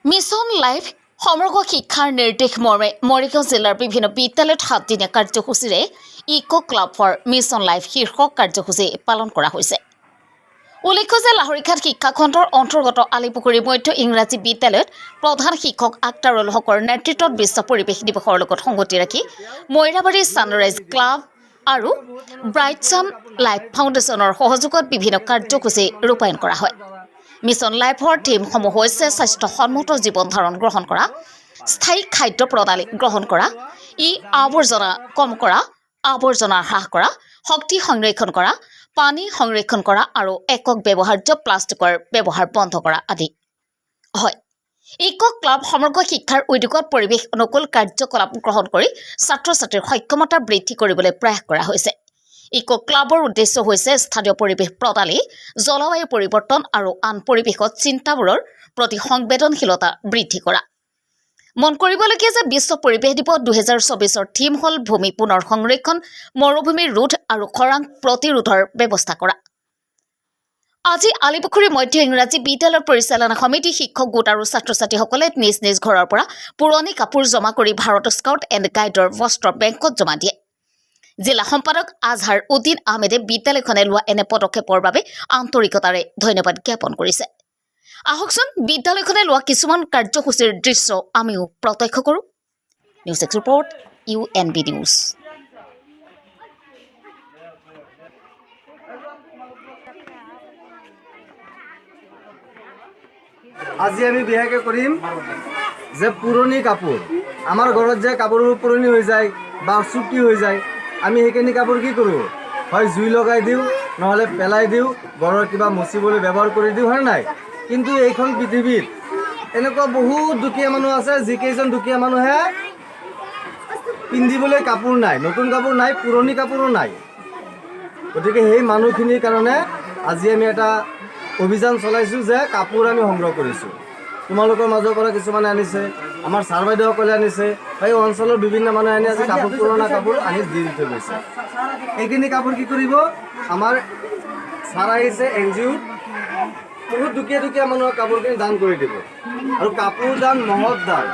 Mission life সমগ্ৰ শিক্ষাৰ নিৰ্দেশ মৰ্মে মৰিগাঁও জিলাৰ বিভিন্ন বিদ্যালয়ত 7 দিনীয়া কাৰ্যসূচীৰে eco club for mission life শীৰ্ষক কাৰ্যসূচী পালন কৰা হৈছে। উল্লেখ্য যে লাহৰীঘাট শিক্ষাখণ্ডৰ অন্তৰ্গত আলিপুখুৰী মধ্য ইংৰাজী বিদ্যালয়ত প্ৰধান শিক্ষক আক্তাৰুল হকৰ নেতৃত্বত বিশ্ব পৰিৱেশ দিৱসৰ লগত সংগতি ৰাখি মৈৰাবাৰী ছানৰাইজ ক্লাব আৰু ব্ৰাইট ছান লাইফ ফাউণ্ডেশ্যনৰ সহযোগত বিভিন্ন কাৰ্যসূচী ৰূপায়ণ কৰা হয়। মিছন লাইফৰ থিমসমূহ হৈছে স্বাস্থ্যসন্মত জীৱন ধাৰণ গ্ৰহণ কৰা, স্থায়ী খাদ্য প্ৰণালী গ্ৰহণ কৰা, আৱৰ্জনা কম কৰা, আৱৰ্জনা হ্ৰাস কৰা, শক্তি সংৰক্ষণ কৰা, পানী সংৰক্ষণ কৰা আৰু একক ব্যৱহাৰ্য প্লাষ্টিকৰ ব্যৱহাৰ বন্ধ কৰা আদি হয়। ইকো ক্লাব সমগ্ৰ শিক্ষাৰ উদ্যোগত পৰিৱেশ অনুকূল কাৰ্যকলাপ গ্ৰহণ কৰি ছাত্ৰ ছাত্ৰীৰ সক্ষমতা বৃদ্ধি কৰিবলৈ প্ৰয়াস কৰা হৈছে। ইকো ক্লাবৰ উদ্দেশ্য হৈছে স্থানীয় পৰিৱেশ প্ৰণালী, জলবায়ু পৰিৱৰ্তন আৰু আন পৰিৱেশত চিন্তাবোৰৰ প্ৰতি সংবেদনশীলতা বৃদ্ধি কৰা। মন কৰিবলগীয়া যে বিশ্ব পৰিৱেশ দিৱস 2024ৰ থিম হ'ল ভূমি পুনৰ সংৰক্ষণ, মৰুভূমি ৰোধ আৰু খৰাং প্ৰতিৰোধৰ ব্যৱস্থা কৰা। আজি আলিপুখুৰী মধ্য ইংৰাজী বিদ্যালয়ৰ পৰিচালনা সমিতি, শিক্ষক গোট আৰু ছাত্ৰ ছাত্ৰীসকলে নিজ নিজ ঘৰৰ পৰা পুৰণি কাপোৰ জমা কৰি ভাৰত স্কাউট এণ্ড গাইডৰ বস্ত্ৰ বেংকত জমা দিয়ে। জিলা সম্পাদক আজহাৰ উদ্দিন আহমেদে বিদ্যালয়খনে লোৱা এনে পদক্ষেপৰ বাবে আন্তৰিকতাৰে ধন্যবাদ জ্ঞাপন কৰিছে। আহকচোন বিদ্যালয়খনে লোৱা কিছুমান কাৰ্যসূচীৰ দৃশ্য আমিও প্ৰত্যক্ষ কৰোঁ। News x report, UNB news. আজি আমি বিশেষকৈ কৰিম যে পুৰণি কাপোৰ, আমাৰ ঘৰত যে কাপোৰবোৰ পুৰণি হৈ যায় বা চুটি হৈ যায়, আমি সেইখিনি কাপোৰ কি কৰোঁ, হয় জুই লগাই দিওঁ, নহ'লে পেলাই দিওঁ, ঘৰৰ কিবা মচিবলৈ ব্যৱহাৰ কৰি দিওঁ, হয় নাই? কিন্তু এইখন পৃথিৱীত এনেকুৱা বহুত দুখীয়া মানুহ আছে, যিকেইজন দুখীয়া মানুহে পিন্ধিবলৈ কাপোৰ নাই, নতুন কাপোৰ নাই, পুৰণি কাপোৰো নাই। গতিকে সেই মানুহখিনিৰ কাৰণে আজি আমি এটা অভিযান চলাইছোঁ যে কাপোৰ আমি সংগ্ৰহ কৰিছোঁ। তোমালোকৰ মাজৰ পৰা কিছুমানে আনিছে, আমাৰ ছাৰ বাইদেউসকলে আনিছে, এই অঞ্চলৰ বিভিন্ন মানুহে আনি আজি কাপোৰ, পুৰণা কাপোৰ আনি দি থৈ গৈছে। এইখিনি কাপোৰ কি কৰিব, আমাৰ ছাৰ আহিছে NGO, বহুত দুখীয়া দুখীয়া মানুহক কাপোৰখিনি দান কৰি দিব। আৰু কাপোৰ দান মহৎ দান।